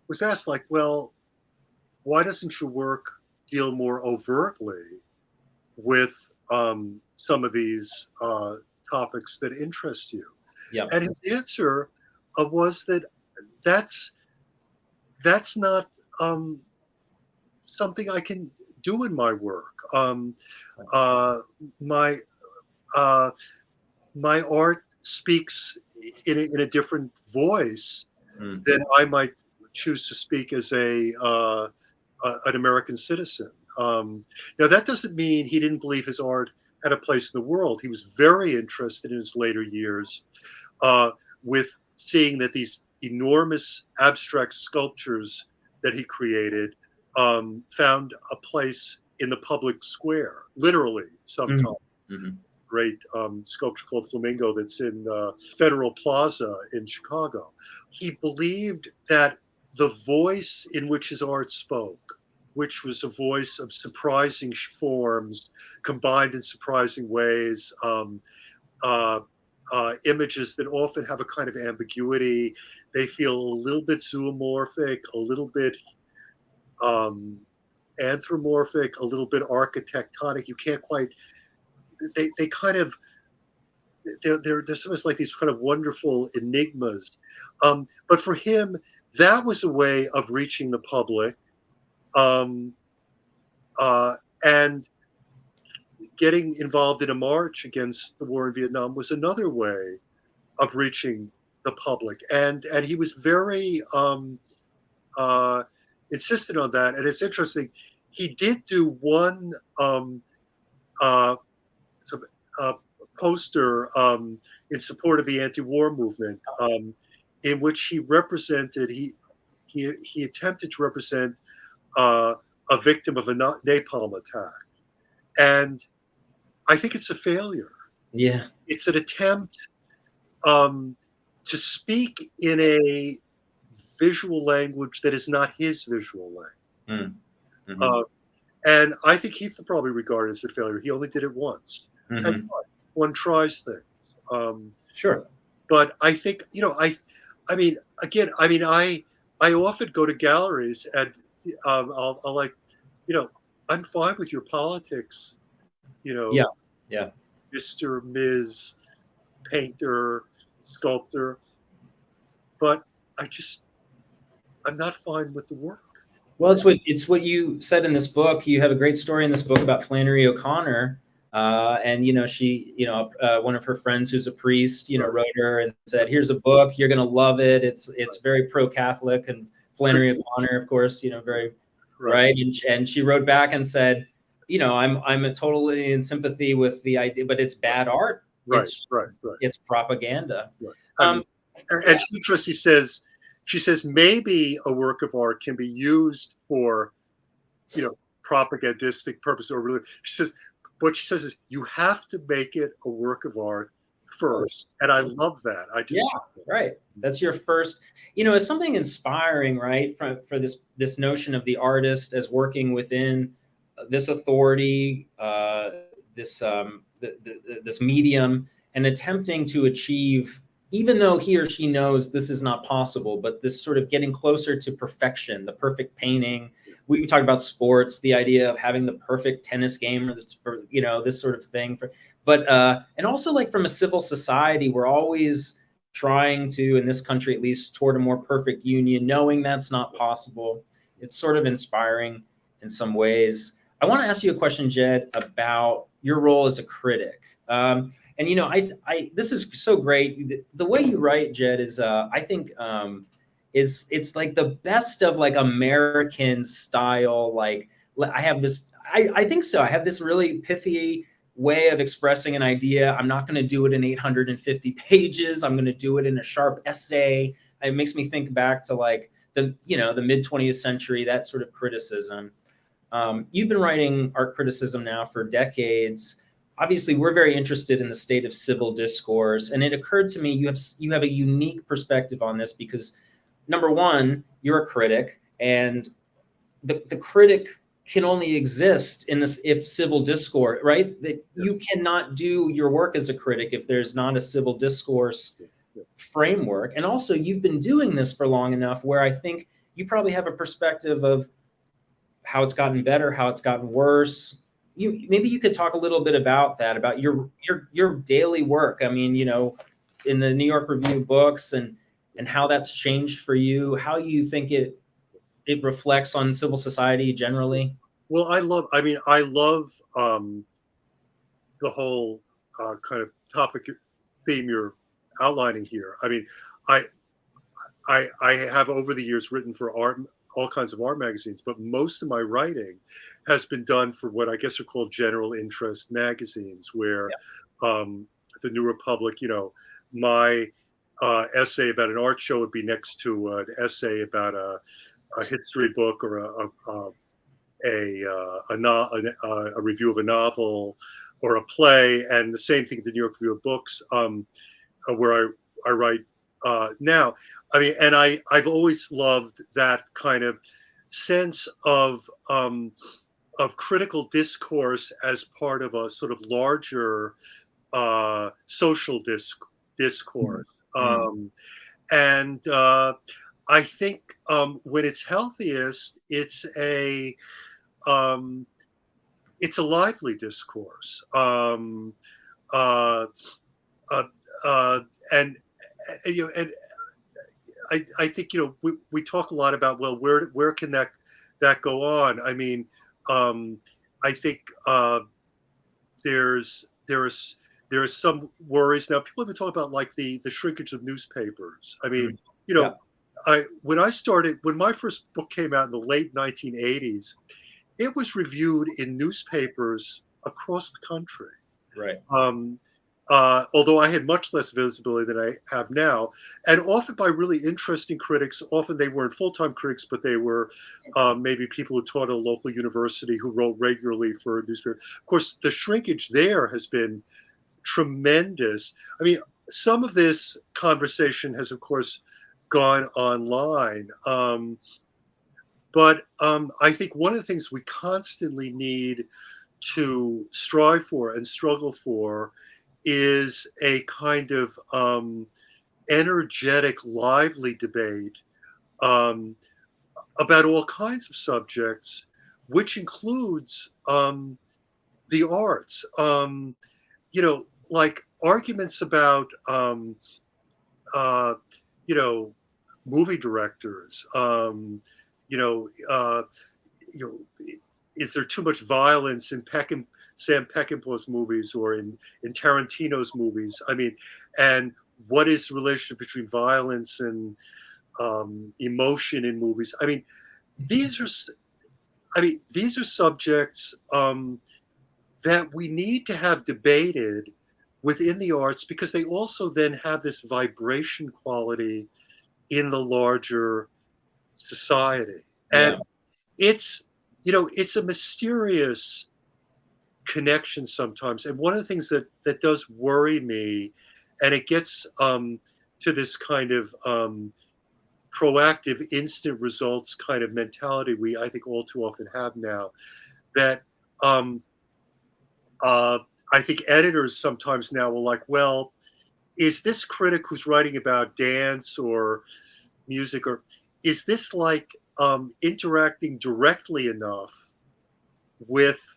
Speaker 2: was asked, like, well, why doesn't your work deal more overtly with some of these topics that interest you?
Speaker 1: Yeah.
Speaker 2: And his answer was that that's that's not something I can do in my work. Uh, my uh, my art speaks in a different voice
Speaker 1: Mm.
Speaker 2: than I might choose to speak as an American citizen. Now that doesn't mean he didn't believe his art had a place in the world. He was very interested in his later years, uh, with seeing that these enormous abstract sculptures that he created found a place in the public square, literally, sometimes.
Speaker 1: Mm-hmm.
Speaker 2: Great sculpture called Flamingo that's in Federal Plaza in Chicago. He believed that the voice in which his art spoke, which was a voice of surprising forms, combined in surprising ways, images that often have a kind of ambiguity. They feel a little bit zoomorphic, a little bit anthropomorphic, a little bit architectonic. You can't quite. They kind of. There's almost like these kind of wonderful enigmas. But for him, that was a way of reaching the public, and getting involved in a march against the war in Vietnam was another way of reaching the public. And he was very insistent on that. And it's interesting. He did do one poster in support of the anti-war movement, in which he represented. He attempted to represent a victim of a napalm attack, and I think it's a failure.
Speaker 1: Yeah,
Speaker 2: it's an attempt to speak in a visual language that is not his visual language.
Speaker 1: Mm-hmm.
Speaker 2: And I think he's probably regarded as a failure. He only did it once.
Speaker 1: Mm-hmm.
Speaker 2: And one tries things.
Speaker 1: Sure.
Speaker 2: But I think, I mean, I often go to galleries and I'll like, I'm fine with your politics,
Speaker 1: Yeah.
Speaker 2: Mr. Ms. Painter, sculptor, but I'm not fine with the work.
Speaker 1: Well, it's what you said in this book. You have a great story in this book about Flannery O'Connor, and she, one of her friends who's a priest, wrote her and said, "Here's a book, you're gonna love it. It's very pro-Catholic." And Flannery O'Connor, of course, very right. And she wrote back and said, I'm totally in sympathy with the idea, but it's bad art.
Speaker 2: Right.
Speaker 1: It's propaganda.
Speaker 2: Right. And she says maybe a work of art can be used for, propagandistic purpose or really. What she says is you have to make it a work of art first, and I love that.
Speaker 1: Right. That's your first. It's something inspiring, right? For this notion of the artist as working within this authority, this medium, and attempting to achieve, even though he or she knows this is not possible, but this sort of getting closer to perfection, the perfect painting. We talk about sports, the idea of having the perfect tennis game, or this sort of thing. And also, like, from a civil society, we're always trying to, in this country at least, toward a more perfect union, knowing that's not possible. It's sort of inspiring in some ways. I want to ask you a question, Jed, about your role as a critic. And this is so great. The way you write, Jed, is I think it's like the best of like American style. Like I think so. I have this really pithy way of expressing an idea. I'm not going to do it in 850 pages. I'm going to do it in a sharp essay. It makes me think back to like the mid 20th century, that sort of criticism. You've been writing art criticism now for decades. Obviously, we're very interested in the state of civil discourse, and it occurred to me you have a unique perspective on this because, number one, you're a critic, and the critic can only exist in this if civil discourse, right? That you cannot do your work as a critic if there's not a civil discourse framework. And also, you've been doing this for long enough where I think you probably have a perspective of how it's gotten better, how it's gotten worse. Maybe you could talk a little bit about that, about your daily work. I mean, in the New York Review of Books and how that's changed for you, how you think it reflects on civil society generally.
Speaker 2: Well, I love the whole kind of topic theme you're outlining here. I mean, I have over the years written for all kinds of art magazines, but most of my writing has been done for what I guess are called general interest magazines, where the New Republic, my essay about an art show would be next to an essay about a history book or a review of a novel or a play, and the same thing at the New York Review of Books, where I write now. I mean, and I've always loved that kind of sense of critical discourse as part of a sort of larger social discourse. And I think when it's healthiest, it's a lively discourse, and you know, and I think, you know, we talk a lot about, well, where can that go on? I mean, I think there's some worries now. People have been talking about like the shrinkage of newspapers. I mean, you know, when my first book came out in the late 1980s, it was reviewed in newspapers across the country.
Speaker 1: Right.
Speaker 2: Although I had much less visibility than I have now, and often by really interesting critics. Often they weren't full-time critics, but they were maybe people who taught at a local university who wrote regularly for a newspaper. Of course, the shrinkage there has been tremendous. I mean, some of this conversation has, of course, gone online. But I think one of the things we constantly need to strive for and struggle for is a kind of energetic, lively debate about all kinds of subjects, which includes the arts. You know, like arguments about, you know, movie directors. Is there too much violence in Sam Peckinpah's movies or in Tarantino's movies? I mean, and what is the relationship between violence and emotion in movies? I mean, these are subjects that we need to have debated within the arts, because they also then have this vibration quality in the larger society. And it's, you know, it's a mysterious connection sometimes. And one of the things that does worry me, and it gets to this kind of proactive instant results kind of mentality we, I think, all too often have now, that I think editors sometimes now will like, well, is this critic who's writing about dance or music, or is this like interacting directly enough with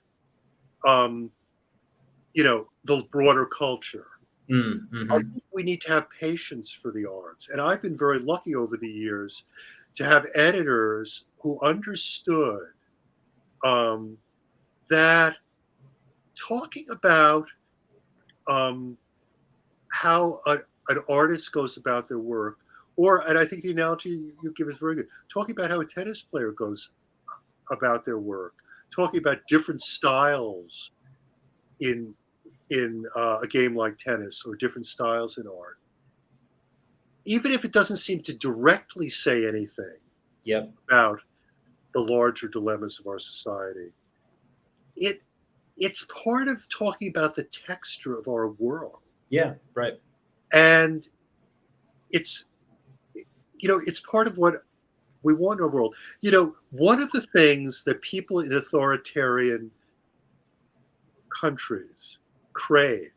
Speaker 2: you know, the broader culture? I think we need to have patience for the arts. And I've been very lucky over the years to have editors who understood that talking about how an artist goes about their work, and I think the analogy you give is very good, talking about how a tennis player goes about their work, talking about different styles in a game like tennis, or different styles in art, even if it doesn't seem to directly say anything about the larger dilemmas of our society, it's part of talking about the texture of our world.
Speaker 1: Yeah, right.
Speaker 2: And it's, you know, it's part of what we want in our world. You know, one of the things that people in authoritarian countries crave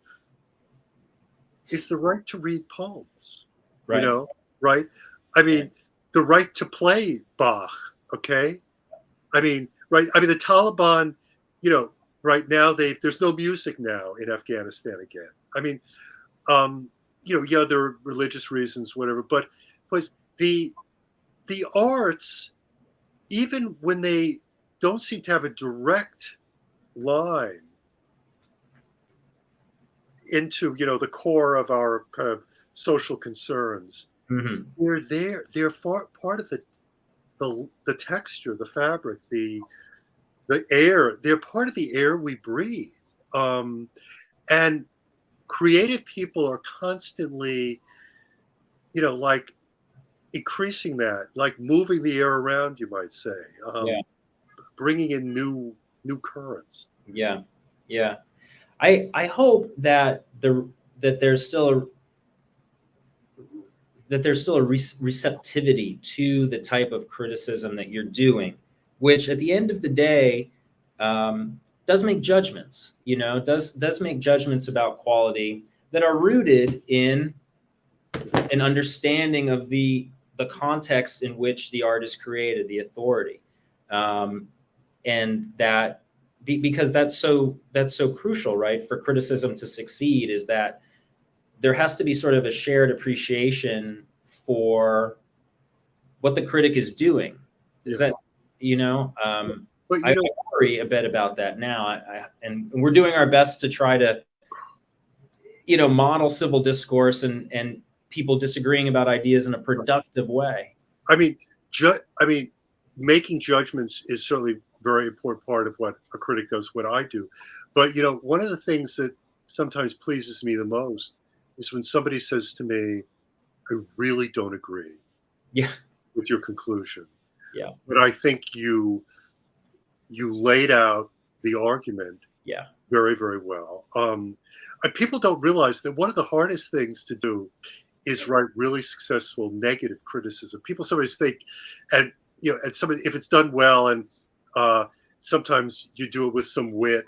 Speaker 2: is the right to read poems.
Speaker 1: Right.
Speaker 2: You know, right? I mean, the right to play Bach, okay? I mean, right? I mean, the Taliban, you know, right now there's no music now in Afghanistan again. I mean, you know, yeah, there are religious reasons, whatever, but the arts, even when they don't seem to have a direct line into, you know, the core of our kind of social concerns, they're there. They're part of the texture, the fabric, the air. They're part of the air we breathe. And creative people are constantly like increasing that, like moving the air around, you might say,
Speaker 1: Yeah.
Speaker 2: bringing in new currents.
Speaker 1: Yeah. Yeah. I hope that there's still a receptivity to the type of criticism that you're doing, which at the end of the day does make judgments. Does make judgments about quality that are rooted in an understanding of the context in which the art is created, the authority, and that because that's so crucial, right, for criticism to succeed, is that there has to be sort of a shared appreciation for what the critic is doing. Is that,
Speaker 2: But
Speaker 1: I worry a bit about that now. And we're doing our best to try to, model civil discourse and people disagreeing about ideas in a productive way.
Speaker 2: I mean, making judgments is certainly a very important part of what a critic does, what I do. But, one of the things that sometimes pleases me the most is when somebody says to me, I really don't agree with your conclusion.
Speaker 1: Yeah.
Speaker 2: But I think you laid out the argument very, very well. People don't realize that one of the hardest things to do is write really successful negative criticism. People sometimes think, and if it's done well, and sometimes you do it with some wit,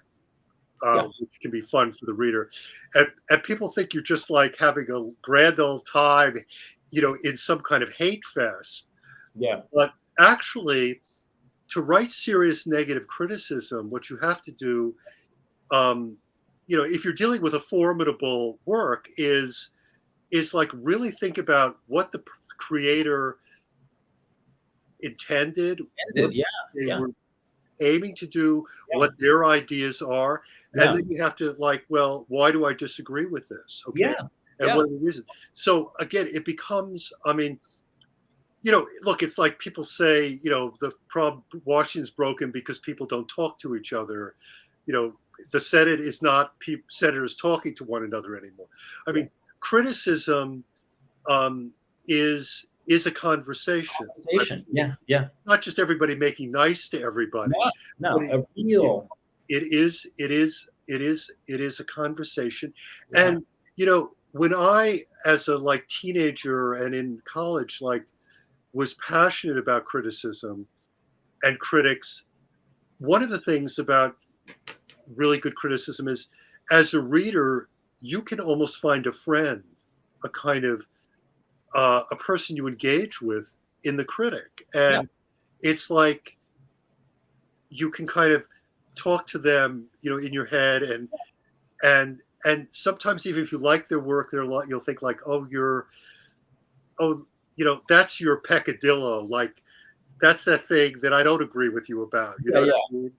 Speaker 2: which can be fun for the reader, and people think you're just like having a grand old time, in some kind of hate fest.
Speaker 1: Yeah.
Speaker 2: But actually, to write serious negative criticism, what you have to do, if you're dealing with a formidable work, is like really think about what the creator intended, what they were aiming to do, what their ideas are, and then you have to well, why do I disagree with this? Okay, and what are the reasons? So again, it becomes, look, it's like people say, the problem, Washington's broken because people don't talk to each other. The Senate is not senators talking to one another anymore. I mean, criticism is a conversation. Not just everybody making nice to everybody.
Speaker 1: No,
Speaker 2: it is a conversation. And when I, as a teenager and in college, was passionate about criticism and critics, one of the things about really good criticism is, as a reader, you can almost find a friend, a kind of a person you engage with in the critic, and it's like you can kind of talk to them, in your head, and sometimes even if you like their work, you'll think that's your peccadillo, that's that thing that I don't agree with you about. What I mean?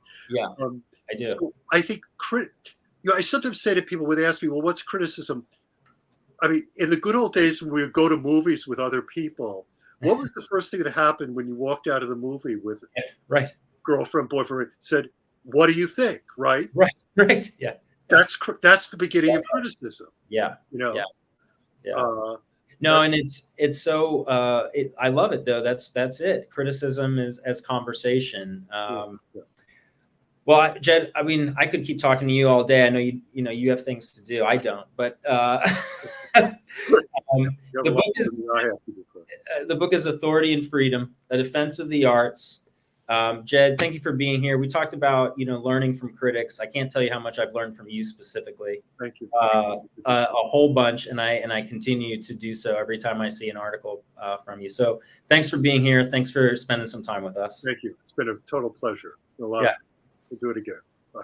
Speaker 1: I do.
Speaker 2: So I think I sometimes say to people when they ask me, well, what's criticism? I mean, in the good old days when we would go to movies with other people, what was the first thing that happened when you walked out of the movie with girlfriend, boyfriend, said, what do you think? Right.
Speaker 1: Yeah.
Speaker 2: That's the beginning of criticism.
Speaker 1: No, and it's so I love it though. That's it. Criticism is as conversation. Well, Jed, I mean, I could keep talking to you all day. I know you have things to do. I don't, but the book is Authority and Freedom: A Defense of the Arts. Jed, thank you for being here. We talked about learning from critics. I can't tell you how much I've learned from you specifically.
Speaker 2: Thank you.
Speaker 1: A whole bunch, and I continue to do so every time I see an article from you. So thanks for being here. Thanks for spending some time with us.
Speaker 2: Thank you. It's been a total pleasure. A lot. We'll do it again. Bye.